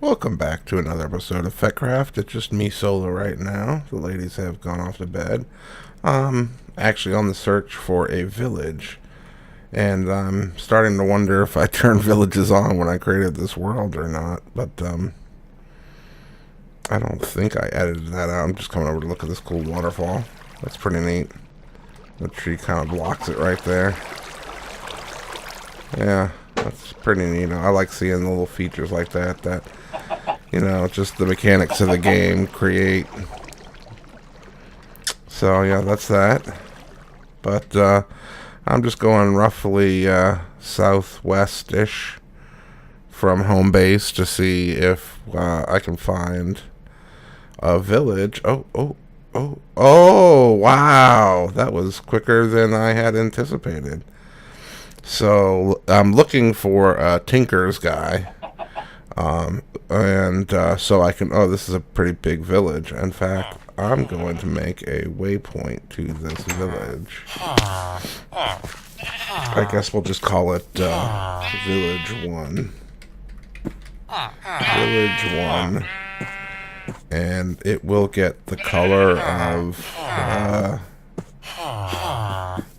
Welcome back to another episode of Fettcraft. It's just me solo right now. The ladies have gone off to bed. Actually on the search for a village. And I'm starting to wonder if I turned villages on when I created this world or not. But, I don't think I edited that out. I'm just coming over to look at this cool waterfall. That's pretty neat. The tree kind of blocks it right there. Yeah, that's pretty neat. I like seeing the little features like that, just the mechanics of the game create. So, yeah, that's that. But, I'm just going roughly, southwest-ish from home base to see if, I can find a village. Oh, wow! That was quicker than I had anticipated. So, I'm looking for a tinker's guy. So I can... Oh, this is a pretty big village. In fact, I'm going to make a waypoint to this village. I guess we'll just call it, Village 1. Village 1. And it will get the color of,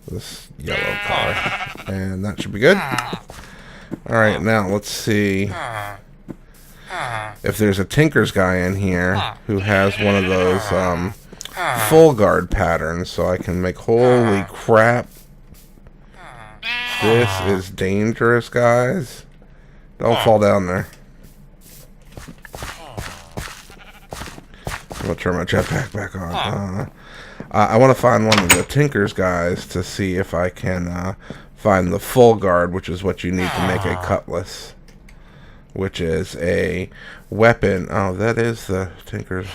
this yellow color. And that should be good. Alright, now let's see if there's a tinker's guy in here who has one of those full guard patterns, so I can make... Holy crap. This is dangerous, guys. Don't fall down there. I'm going to turn my jetpack back on. I want to find one of the tinker's guys to see if I can find the full guard, which is what you need to make a cutlass, which is a weapon. Oh, that is the tinker's.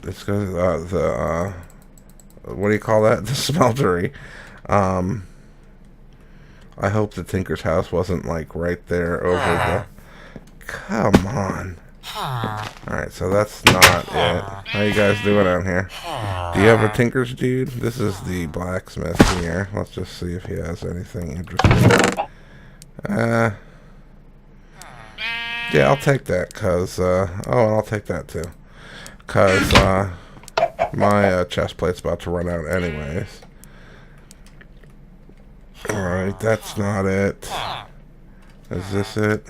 It's the what do you call that? The smeltery. I hope the tinker's house wasn't like right there over the. Come on. Alright, so that's not it. How you guys doing out here? Do you have a tinker's dude? This is the blacksmith here. Let's just see if he has anything interesting. Yeah, I'll take that, cause, and I'll take that too. Cause, my, chest plate's about to run out anyways. Alright, that's not it. Is this it?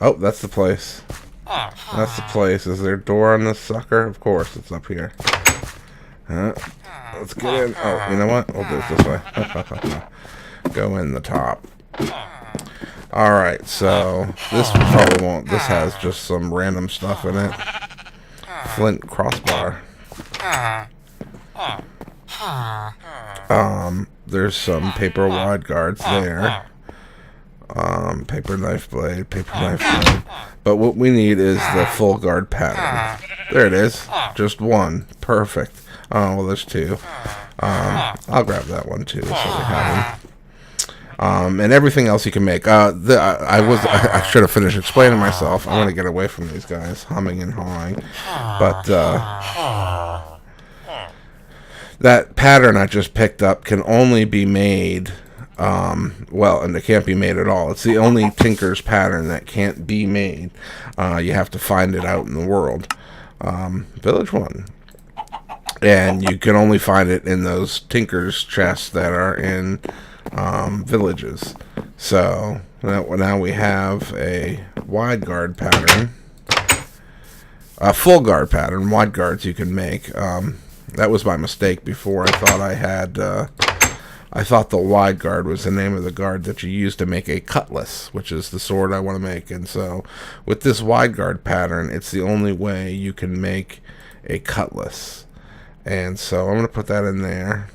Oh, that's the place. That's the place. Is there a door on this sucker? Of course, it's up here. Let's get in. Oh, you know what? We'll do it this way. Go in the top. Alright, so this probably won't. This has just some random stuff in it. Flint crossbar. There's some paper wide guards there. Paper knife blade. But what we need is the full guard pattern. There it is. Just one. Perfect. Oh, well, there's two. I'll grab that one too, so we have them. And everything else you can make. I should have finished explaining myself. I want to get away from these guys humming and hawing. But, that pattern I just picked up can only be made... and it can't be made at all. It's the only tinker's pattern that can't be made. You have to find it out in the world. Village 1. And you can only find it in those tinker's chests that are in villages. So now we have a wide guard pattern. A full guard pattern. Wide guards you can make. That was my mistake before. I thought I had... I thought the wide guard was the name of the guard that you use to make a cutlass, which is the sword I want to make. And so, with this wide guard pattern, it's the only way you can make a cutlass. And so, I'm going to put that in there.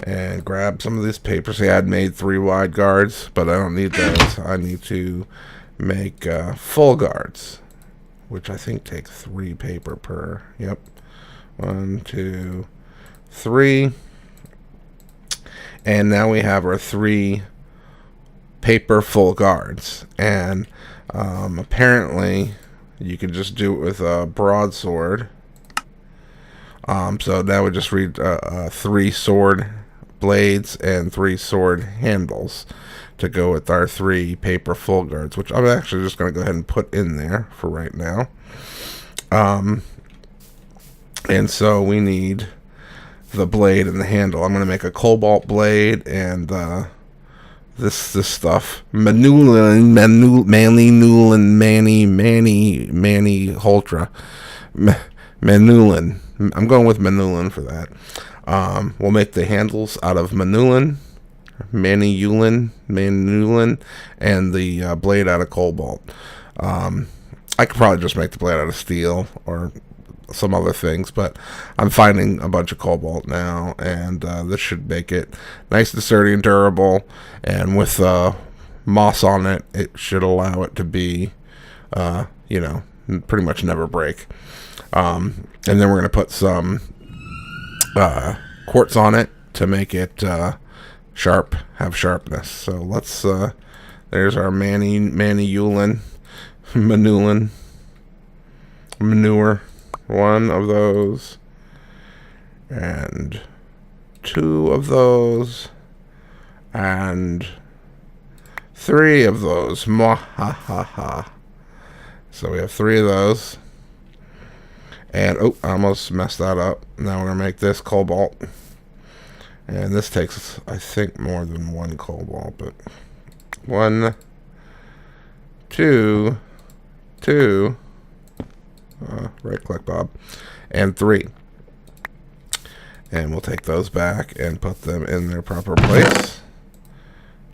And grab some of this paper. See, I had made 3 wide guards, but I don't need those. I need to make full guards, which I think take 3 paper per. Yep. 1, 2, 3. And now we have our 3 paper full guards. And apparently you can just do it with a broadsword. So now we just read 3 sword blades and 3 sword handles. to go with our 3 paper full guards, which I'm actually just going to go ahead and put in there for right now. And so we need the blade and the handle. I'm going to make a cobalt blade and this stuff. Manny Holtra. Manulin. I'm going with Manulin for that. We'll make the handles out of Manulin, and the blade out of cobalt. I could probably just make the blade out of steel or some other things, but I'm finding a bunch of cobalt now, and this should make it nice and sturdy and durable, and with moss on it, it should allow it to be pretty much never break. And then we're going to put some quartz on it to make it sharp, have sharpness. So let's there's our manure, one of those, and 2 of those, and 3 of those. Mwahaha. So we have 3 of those. And oh, I almost messed that up. Now we're gonna make this cobalt, and this takes, I think, more than 1 cobalt, but 1, 2, right click, Bob, and 3. And we'll take those back and put them in their proper place.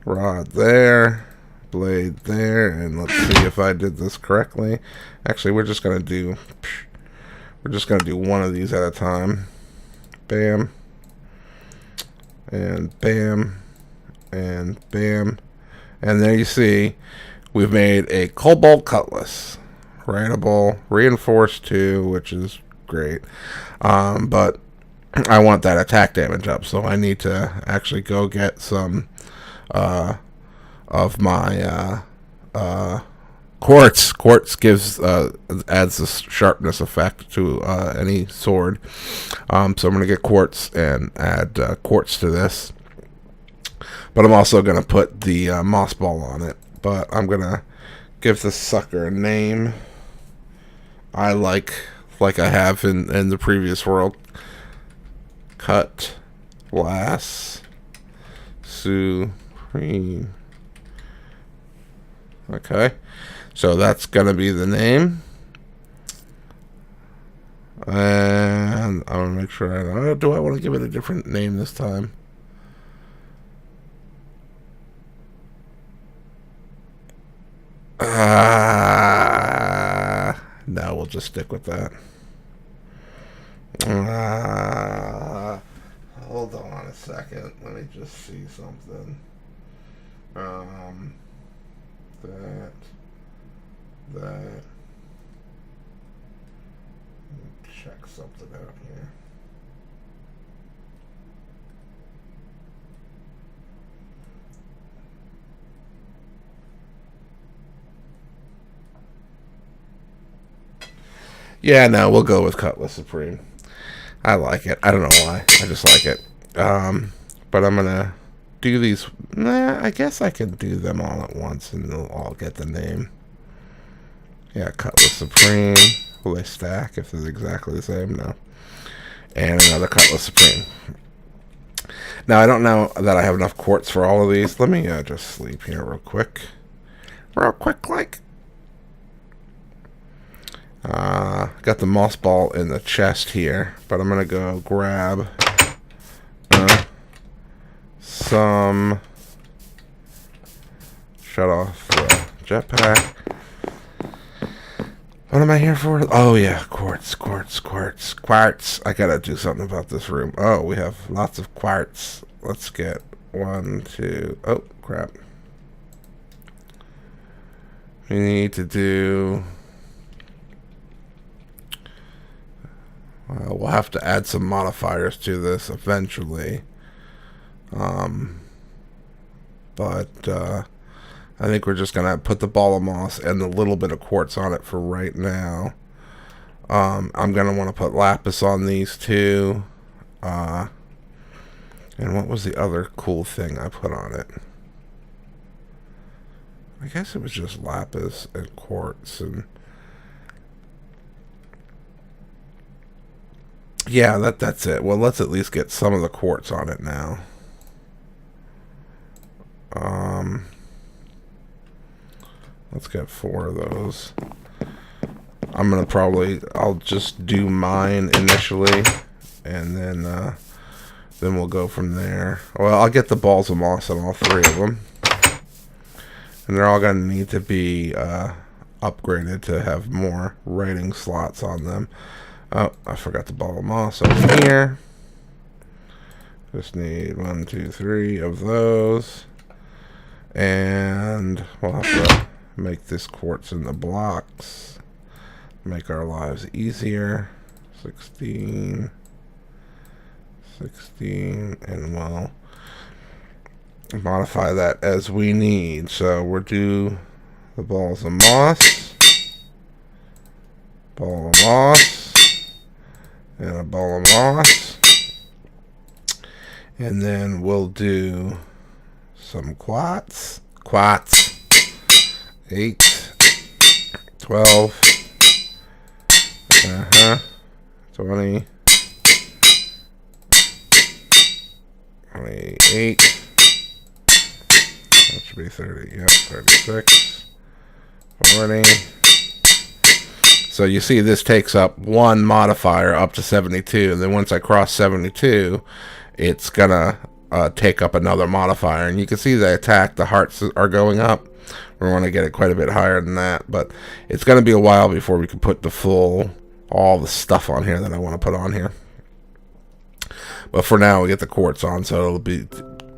Rod there, blade there, and let's see if I did this correctly. Actually, we're just gonna do one of these at a time. Bam, and bam, and bam, and there you see we've made a cobalt cutlass. Writable, reinforced 2, which is great, but I want that attack damage up, so I need to actually go get some of my quartz. Quartz adds this sharpness effect to any sword, so I'm going to get quartz and add quartz to this, but I'm also going to put the moss ball on it, but I'm going to give this sucker a name I like I have in the previous world. Cutlass Supreme. Okay, so that's gonna be the name, and I'm gonna make sure do I want to give it a different name this time? No, we'll just stick with that. Hold on a second. Let me just see something. That. Check something out here. Yeah, no, we'll go with Cutlass Supreme. I like it. I don't know why. I just like it. But I'm gonna do these. I guess I can do them all at once, and they'll all get the name. Yeah, Cutlass Supreme. Will they stack if they're exactly the same? No. And another Cutlass Supreme. Now, I don't know that I have enough quartz for all of these. Let me just sleep here real quick. Like. Got the moss ball in the chest here, but I'm gonna go grab some. Shut off the jetpack. What am I here for? Oh yeah, quartz. I gotta do something about this room. Oh, we have lots of quartz. Let's get 1, 2. Oh crap. We need to do. We'll have to add some modifiers to this eventually. But I think we're just going to put the ball of moss and a little bit of quartz on it for right now. I'm going to want to put lapis on these too. And what was the other cool thing I put on it? I guess it was just lapis and quartz and... Yeah, that's it. Well, let's at least get some of the quartz on it now. Let's get 4 of those. I'm gonna I'll just do mine initially, and then we'll go from there. Well, I'll get the balls of moss on all 3 of them, and they're all gonna need to be upgraded to have more writing slots on them. Oh, I forgot the ball of moss over here. Just need 1, 2, 3 of those, and we'll have to make this quartz in the blocks. Make our lives easier. 16, and we'll modify that as we need. So we'll do the balls of moss, ball of moss, and a ball of moss, and then we'll do some quartz. 8, 12, 20, 28, that should be 30, yeah, 36, 40. So you see this takes up 1 modifier up to 72, and then once I cross 72, it's gonna take up another modifier, and you can see the attack, the hearts are going up. We want to get it quite a bit higher than that, but it's going to be a while before we can put all the stuff on here that I want to put on here. But for now, we get the quartz on, so it'll be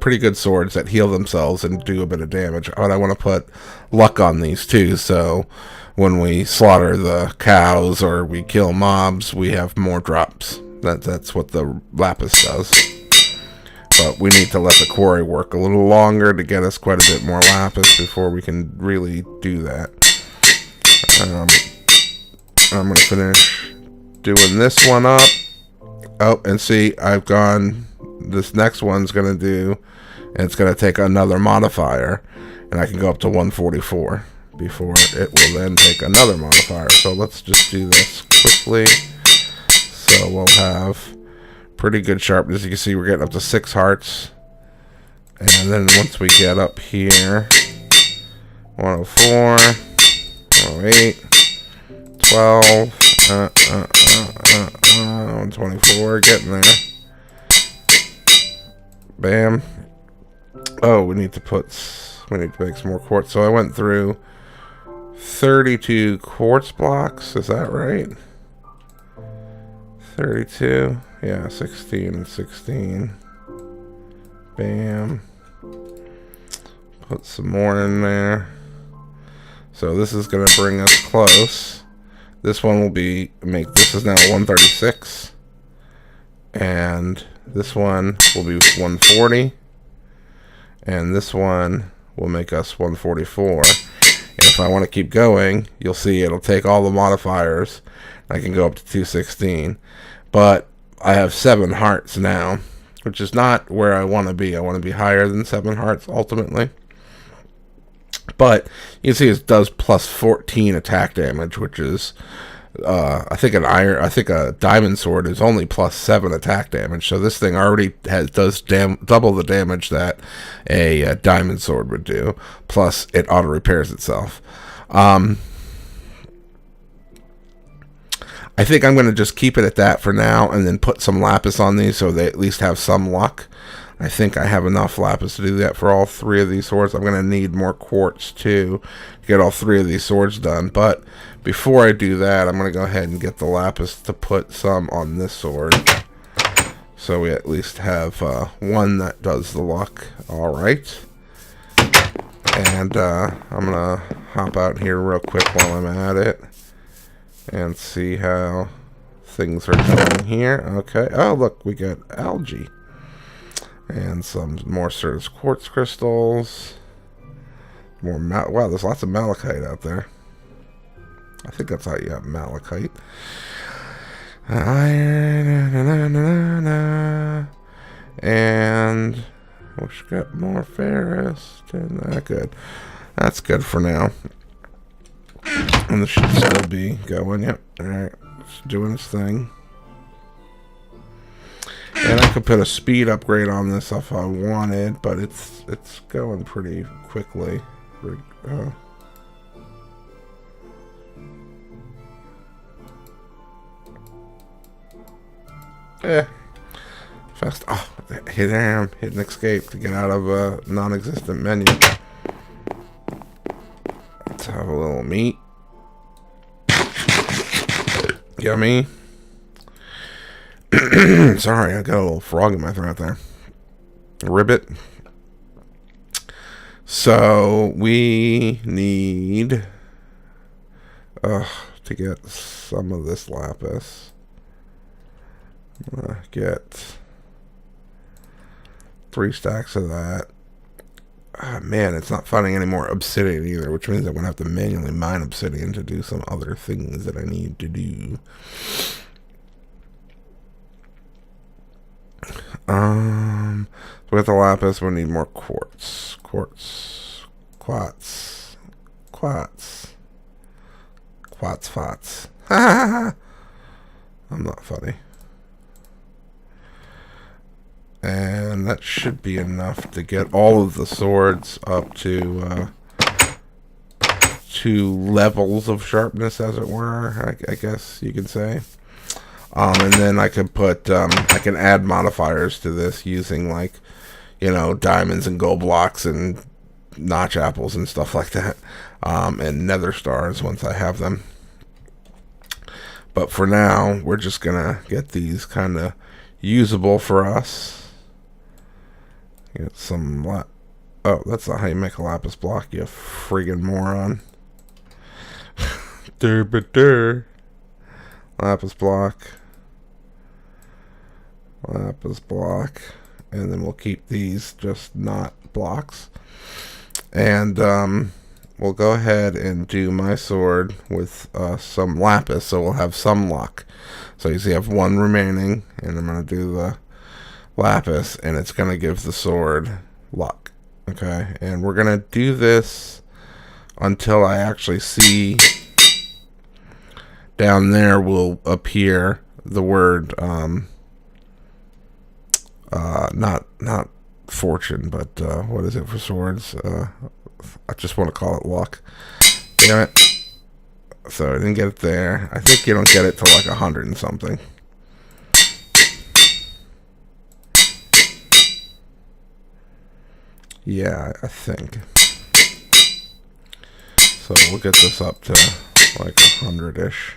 pretty good swords that heal themselves and do a bit of damage. But I want to put luck on these too, so when we slaughter the cows or we kill mobs, we have more drops. That's what the lapis does. But we need to let the quarry work a little longer to get us quite a bit more lapis before we can really do that. I'm going to finish doing this one up. Oh, and see, I've gone... This next one's going to do... And it's going to take another modifier. And I can go up to 144 before it will then take another modifier. So let's just do this quickly. So we'll have... pretty good sharpness. You can see we're getting up to 6 hearts, and then once we get up here, 104, 108, 12, 124, getting there. Bam. Oh, we need to make some more quartz. So I went through 32 quartz blocks. Is that right? 32. Yeah, 16 and 16. Bam. Put some more in there. So this is going to bring us close. This one will this is now 136. And this one will be 140. And this one will make us 144. And if I want to keep going, you'll see it'll take all the modifiers. I can go up to 216. But I have 7 hearts now, which is not where I want to be. I want to be higher than 7 hearts ultimately. But you can see it does plus 14 attack damage, which is I think a diamond sword is only plus 7 attack damage. So this thing already does double the damage that a diamond sword would do. Plus it auto repairs itself. I think I'm going to just keep it at that for now and then put some lapis on these so they at least have some luck. I think I have enough lapis to do that for all 3 of these swords. I'm going to need more quartz too to get all 3 of these swords done. But before I do that, I'm going to go ahead and get the lapis to put some on this sword. So we at least have one that does the luck. Alright. And I'm going to hop out here real quick while I'm at it. And see how things are going here. Okay. Oh, look, we got algae. And some more Certus quartz crystals. Wow, there's lots of malachite out there. I think that's how you have malachite. Iron. And we've got more ferrous. Not good. That's good for now. And this should still be going. Yep. Alright. It's doing its thing. And I could put a speed upgrade on this if I wanted, but it's going pretty quickly. Fast. Oh, hit an escape to get out of a non-existent menu. Let's have a little meat. Yummy. Sorry, I got a little frog in my throat there. Ribbit. So we need to get some of this lapis. I'm gonna get 3 stacks of that. Man, it's not finding any more obsidian either, which means I'm gonna have to manually mine obsidian to do some other things that I need to do. With the lapis, we need more quartz. Quartz. I'm not funny. And that should be enough to get all of the swords up to 2 levels of sharpness, as it were, I guess you could say. And then I could put, I can add modifiers to this using, like, diamonds and gold blocks and notch apples and stuff like that. And nether stars once I have them. But for now, we're just gonna get these kind of usable for us. Get some oh, that's not how you make a lapis block, you friggin' moron. Lapis block. And then we'll keep these just not blocks. And we'll go ahead and do my sword with some lapis, so we'll have some luck. So you see I have 1 remaining, and I'm going to do the lapis, and it's going to give the sword luck. Okay, and we're going to do this until I actually see down there will appear the word not fortune, but what is it for swords? I just want to call it luck. Damn it. So I didn't get it there. I think you don't get it till like 100 and something. Yeah, I think. So we'll get this up to like 100-ish.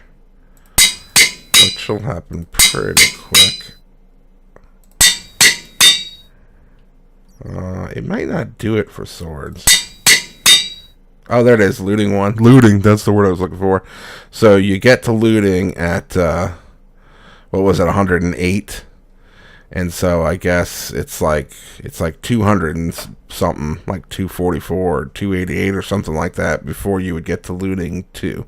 Which will happen pretty quick. It might not do it for swords. Oh, there it is. Looting 1. Looting, that's the word I was looking for. So you get to looting at, what was it, 108? And so I guess it's like 200 and something, like 244 or 288 or something like that before you would get to looting 2.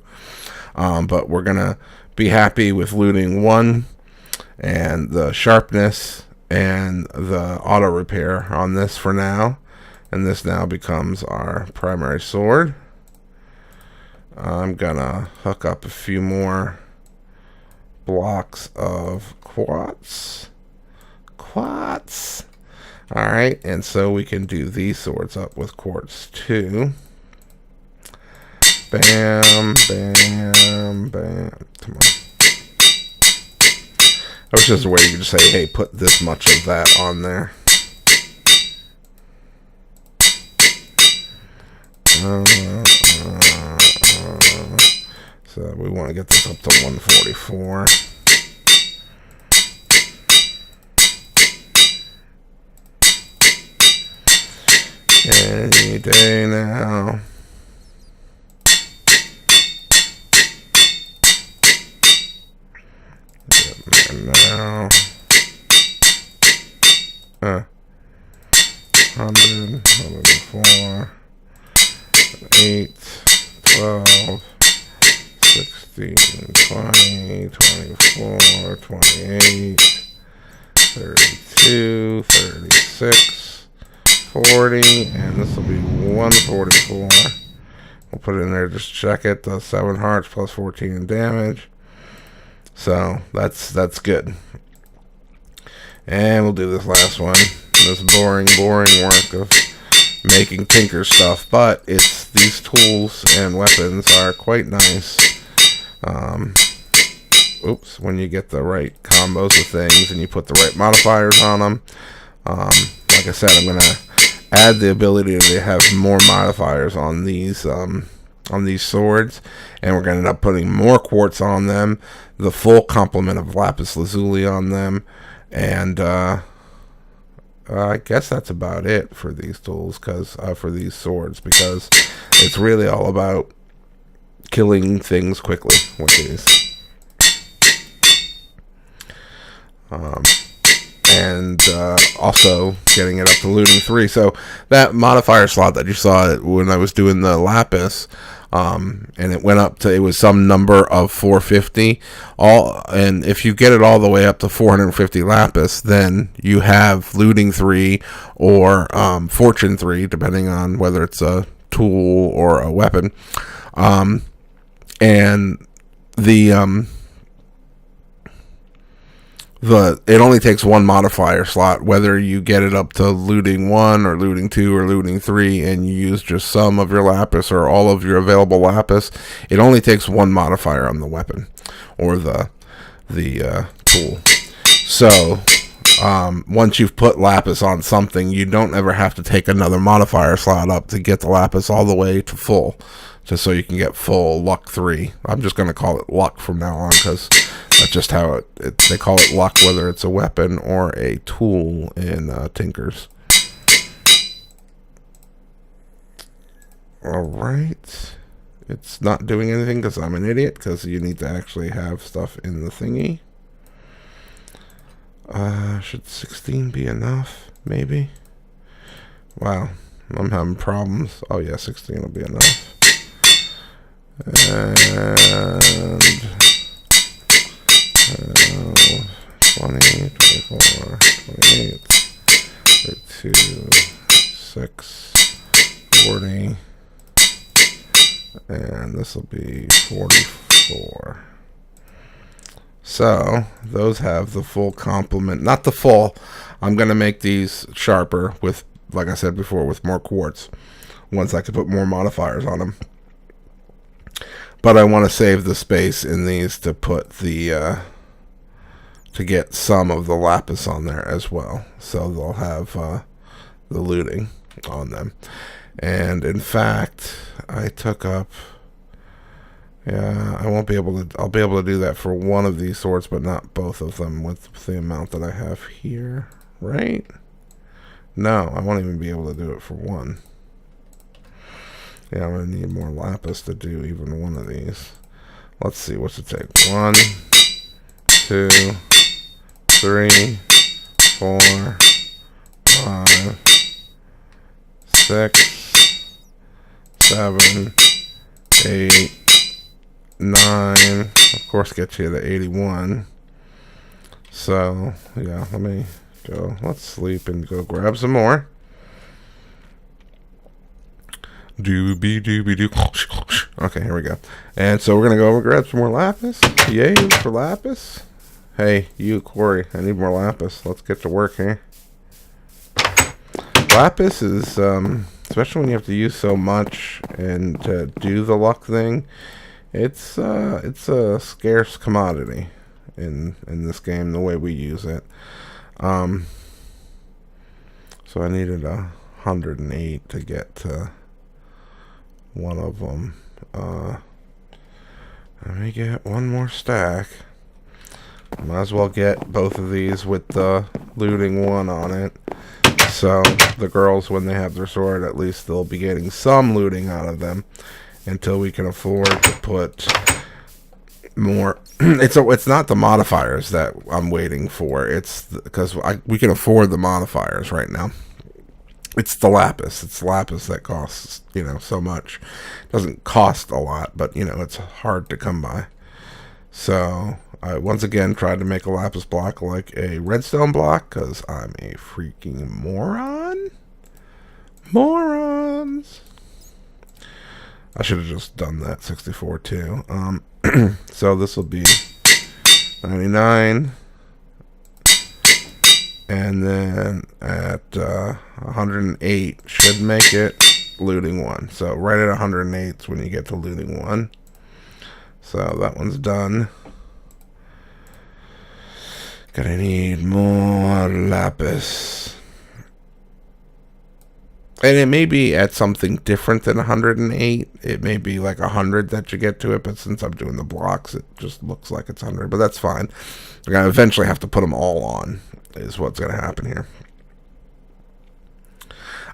But we're going to be happy with looting 1 and the sharpness and the auto repair on this for now. And this now becomes our primary sword. I'm gonna hook up a few more blocks of quartz. Alright, and so we can do these swords up with quartz too. Bam, bam, bam. Come on. I wish there's a way you could just say, hey, put this much of that on there. So we want to get this up to 144. Any day now. Now. 100, 104, 8, 12, 16, 20, 24, 28, 32, 36, 40, and this will be 144. We'll put it in there, just check it. The 7 hearts plus 14 in damage. So that's good. And we'll do this last one. This boring work of making tinker stuff, but these tools and weapons are quite nice. When you get the right combos of things and you put the right modifiers on them. Like I said, I'm gonna add the ability to have more modifiers on these swords, and we're gonna end up putting more quartz on them, the full complement of lapis lazuli on them, and I guess that's about it for these tools, for these swords, because it's really all about killing things quickly with these. And also getting it up to looting 3. So that modifier slot that you saw when I was doing the lapis, and it went up to, it was some number of 450. And if you get it all the way up to 450 lapis, then you have looting 3 or fortune 3, depending on whether it's a tool or a weapon. And it only takes one modifier slot, whether you get it up to looting 1 or looting 2 or looting 3, and you use just some of your lapis or all of your available lapis. It only takes one modifier on the weapon or the tool. So once you've put lapis on something, you don't ever have to take another modifier slot up to get the lapis all the way to full, just so you can get full luck 3. I'm just going to call it luck from now on, because that's just how they call it luck, whether it's a weapon or a tool in Tinkers. Alright. It's not doing anything because I'm an idiot, because you need to actually have stuff in the thingy. Should 16 be enough? Maybe? Wow. I'm having problems. Oh yeah, 16 will be enough. And 20, 24, 28, 32, 6, 40, and this will be 44. So those have the full complement, not the full. I'm going to make these sharper with, like I said before, with more quartz, once I can put more modifiers on them. But I want to save the space in these to put the to get some of the lapis on there as well, so they'll have the looting on them. And in fact, I took up, yeah, I'll be able to do that for one of these swords, but not both of them with the amount that I have here, right? No, I won't even be able to do it for one. Yeah, I'm going to need more lapis to do even one of these. Let's see, what's it take? 1, 2, 3, 4, 5, 6, 7, 8, 9. Of course, get you to 81. So, yeah, let me go. Let's sleep and go grab some more. Doobie doobie doo. Okay, here we go. And so we're gonna go over and grab some more lapis. Yay for lapis. Hey, you, Corey, I need more lapis. Let's get to work here. Lapis is, especially when you have to use so much and to do the luck thing, it's a scarce commodity in this game, the way we use it. So I needed 108 to get to one of them. Let me get one more stack. Might as well get both of these with the looting 1 on it. So the girls, when they have their sword, at least they'll be getting some looting out of them until we can afford to put more. It's not the modifiers that I'm waiting for. It's because we can afford the modifiers right now. It's the lapis. It's lapis that costs, so much. It doesn't cost a lot, but, it's hard to come by. So I once again tried to make a lapis block like a redstone block, because I'm a freaking moron. Morons. I should have just done that 64 too. So this will be 99, and then at 108 should make it looting 1. So right at 108 is when you get to looting 1. So that one's done. Gonna need more lapis. And it may be at something different than 108. It may be like 100 that you get to it, but since I'm doing the blocks, it just looks like it's 100. But that's fine. We're going to eventually have to put them all on, is what's going to happen here.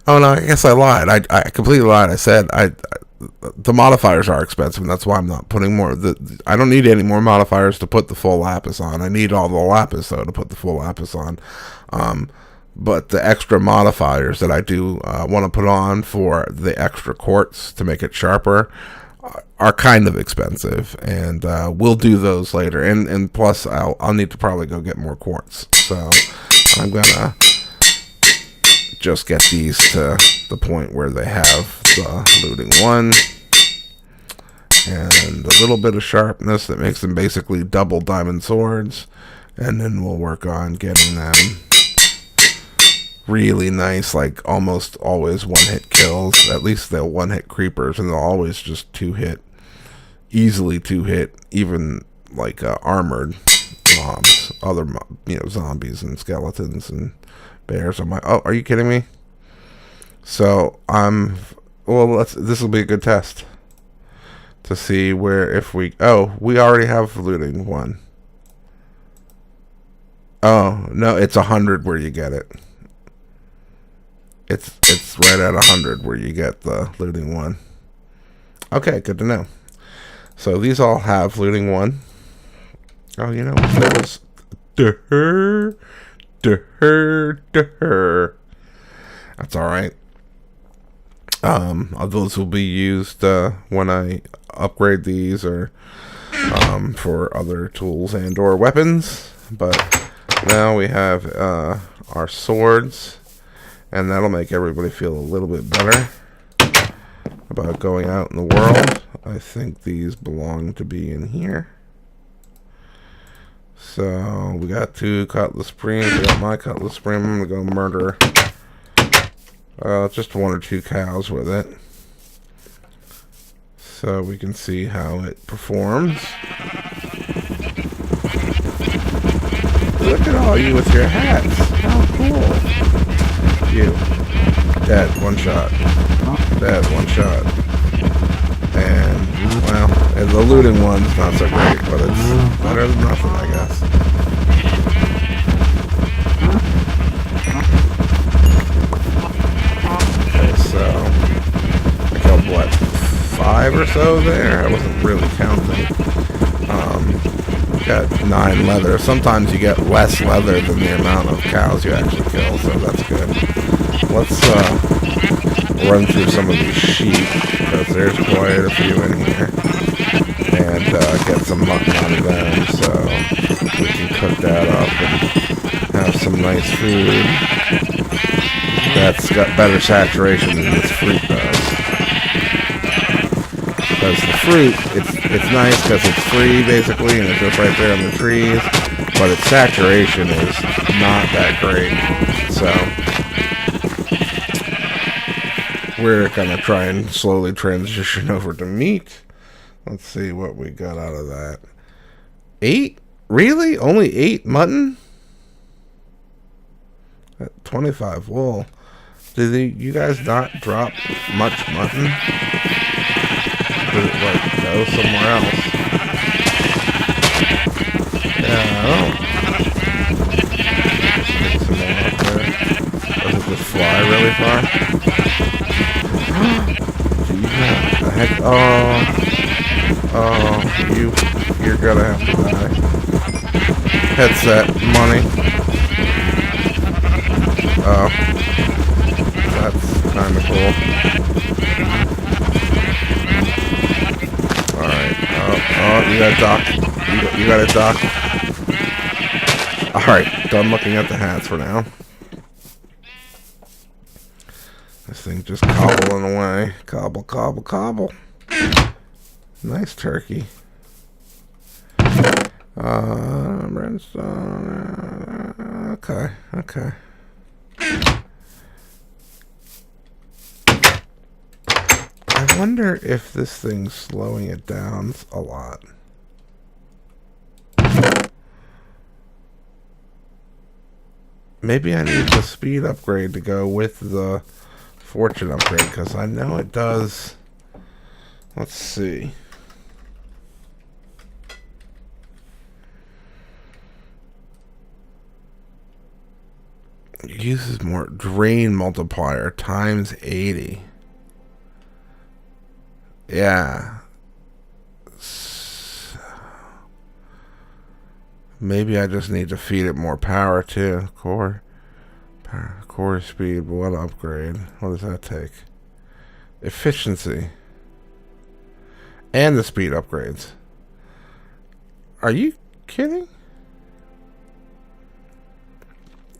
Oh, no, I guess I lied. I completely lied. I said the modifiers are expensive, and that's why I'm not putting more. I don't need any more modifiers to put the full lapis on. I need all the lapis, though, to put the full lapis on. But the extra modifiers that I do want to put on for the extra quartz to make it sharper are kind of expensive, and we'll do those later. And plus, I'll need to probably go get more quartz. So I'm gonna just get these to the point where they have the looting 1 and a little bit of sharpness that makes them basically double diamond swords, and then we'll work on getting them really nice, like almost always one-hit kills. At least they'll one-hit creepers, and they'll always just two-hit, easily two-hit, even like armored mobs, other zombies and skeletons and bears. Oh, are you kidding me? So this will be a good test to see where we already have looting 1. Oh no, it's 100 where you get it. It's right at 100 where you get the looting 1. Okay, good to know. So these all have looting 1. Oh, you know, there was That's all right. Those will be used when I upgrade these, or for other tools and or weapons. But now we have our swords, and that'll make everybody feel a little bit better about going out in the world. I think these belong to be in here. So we got 2 cutlass spreams. We got my cutlass spream. I'm gonna go murder just 1 or 2 cows with it, so we can see how it performs. Look at all you with your hats. How cool. You. Dead. 1 shot. Dead. 1 shot. And, well, and the looting one's not so great, but it's better than nothing, I guess. Okay, so I killed, what, 5 or so there? I wasn't really counting. Got 9 leather. Sometimes you get less leather than the amount of cows you actually kill, so that's good. Let's run through some of these sheep, because there's quite a few in here, and get some mutton out of them, so we can cook that up and have some nice food. That's got better saturation than this fruit does. Because the fruit, it's nice because it's free basically, and it's just right there on the trees, but its saturation is not that great. So we're gonna try and slowly transition over to meat. Let's see what we got out of that. 8? Really? Only 8 mutton? At 25 wool. Did you guys not drop much mutton? Did it like go somewhere else? Yeah, I don't know. Just some more up there. Does it just fly really far? Jeez, the heck? Oh, you're gonna have to die. Headset, money. Oh, that's kind of cool. Alright, oh, you got a dock. You got a dock. Alright, done looking at the hats for now. This thing just cobbling away. Cobble, cobble, cobble. Nice turkey. Brimstone. Okay, okay. I wonder if this thing's slowing it down a lot. Maybe I need the speed upgrade to go with the fortune upgrade, because I know it does. Let's see. It uses more drain multiplier times 80. Yeah. So maybe I just need to feed it more power too. Core speed, what upgrade? What does that take? Efficiency. And the speed upgrades. Are you kidding?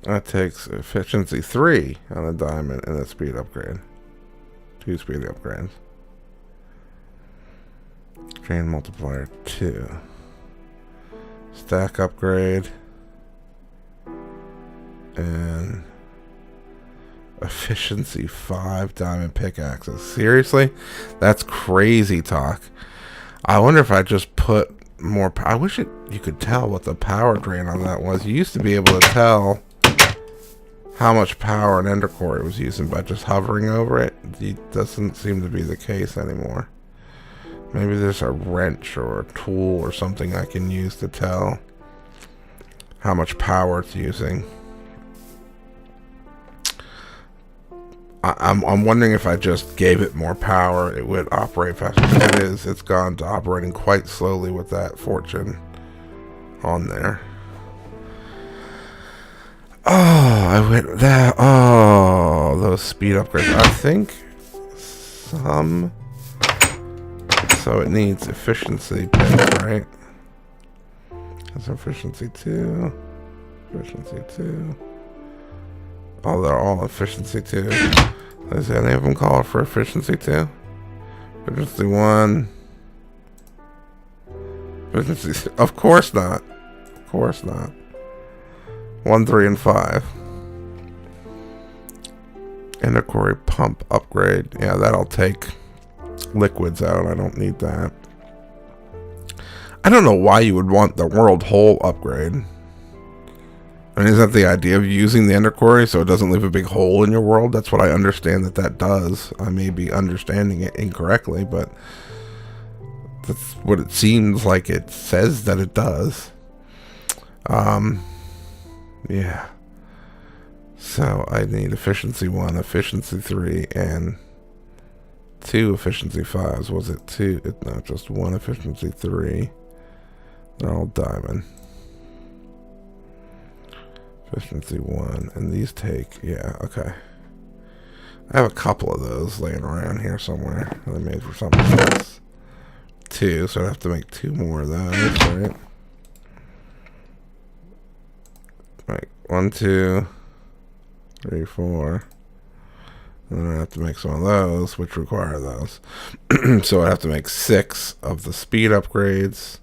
That takes efficiency 3 on a diamond and a speed upgrade. 2 speed upgrades. Drain multiplier 2. Stack upgrade. And efficiency 5 diamond pickaxes. Seriously? That's crazy talk. I wonder if I just put more I wish you could tell what the power drain on that was. You used to be able to tell how much power an ender quarry was using by just hovering over it. It doesn't seem to be the case anymore. Maybe there's a wrench or a tool or something I can use to tell how much power it's using. I'm wondering if I just gave it more power, it would operate faster. It's gone to operating quite slowly with that fortune on there. Oh, I went that. Oh, those speed upgrades. I think some. So it needs efficiency pick, right? That's efficiency 2. Efficiency 2. Oh, they're all efficiency 2. Does any of them call for efficiency 2? Efficiency 1. Efficiency. Of course not. Of course not. 1, 3, and 5. Ender quarry pump upgrade. Yeah, that'll take liquids out. I don't need that. I don't know why you would want the world hole upgrade. I mean, is that the idea of using the ender quarry so it doesn't leave a big hole in your world? That's what I understand that does. I may be understanding it incorrectly, but that's what it seems like it says that it does. Yeah. So I need efficiency 1, efficiency 3, and 2 efficiency 5s. Was it 2? No, just 1 efficiency 3. They're all diamond. Efficiency 1. And these take, yeah, okay. I have a couple of those laying around here somewhere. They made for something else. 2, so I have to make 2 more of those, right? Like 1, 2, 3, 4. And then I have to make some of those, which require those. So I have to make 6 of the speed upgrades.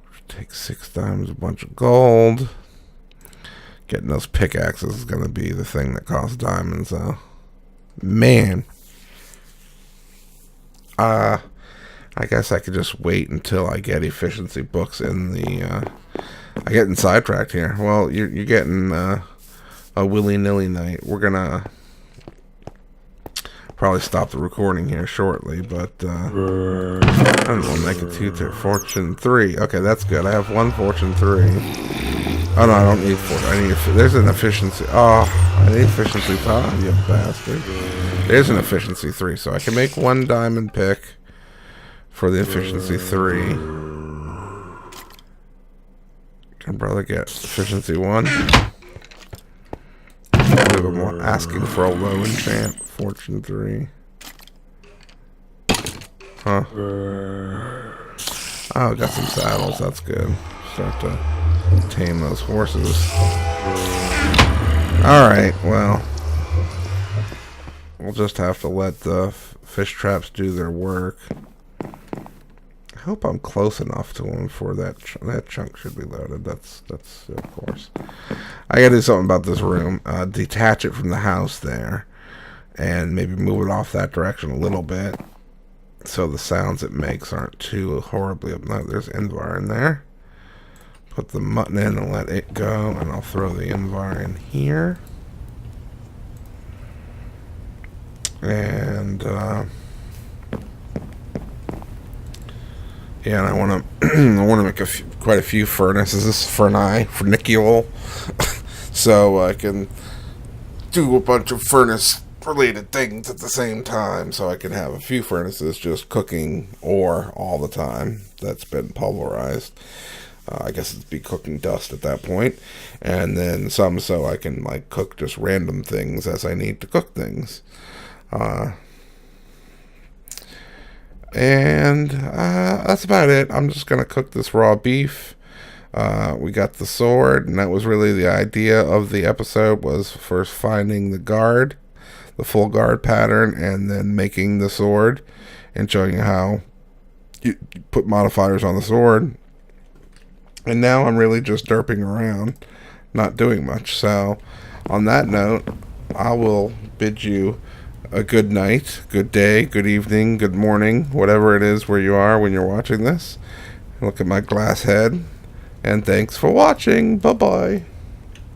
Which takes 6 times a bunch of gold. Getting those pickaxes is going to be the thing that costs diamonds, though. Man. I guess I could just wait until I get efficiency books in the... I'm getting sidetracked here. Well, you're getting a willy-nilly night. We're going to probably stop the recording here shortly, but I don't want to make it 2 to fortune 3. Okay, that's good. I have 1 fortune 3. Oh, no, I don't need fortune. I need there's an efficiency. Oh, I need efficiency 5, you bastard. There's an efficiency 3, so I can make 1 diamond pick for the efficiency 3. Can brother get efficiency 1? A little bit more asking for a low enchant. Fortune 3. Huh. Oh, got some saddles. That's good. Start to tame those horses. Alright, well. We'll just have to let the fish traps do their work. I hope I'm close enough to them for that. That chunk should be loaded. That's of course. I gotta do something about this room. Detach it from the house there, and maybe move it off that direction a little bit, so the sounds it makes aren't too horribly obnoxious. There's Invar in there. Put the mutton in and let it go, and I'll throw the Invar in here. And yeah, and I want to make quite a few furnaces. This is furnicule, so I can do a bunch of furnace-related things at the same time. So I can have a few furnaces just cooking ore all the time that's been pulverized. I guess it'd be cooking dust at that point, and then some so I can like cook just random things as I need to cook things. And that's about it. I'm just gonna cook this raw beef. We got the sword, and that was really the idea of the episode, was first finding the guard, the full guard pattern, and then making the sword and showing you how you put modifiers on the sword. And now I'm really just derping around, not doing much. So on that note, I will bid you a good night, good day, good evening, good morning, whatever it is where you are when you're watching this. Look at my glass head. And thanks for watching. Bye-bye.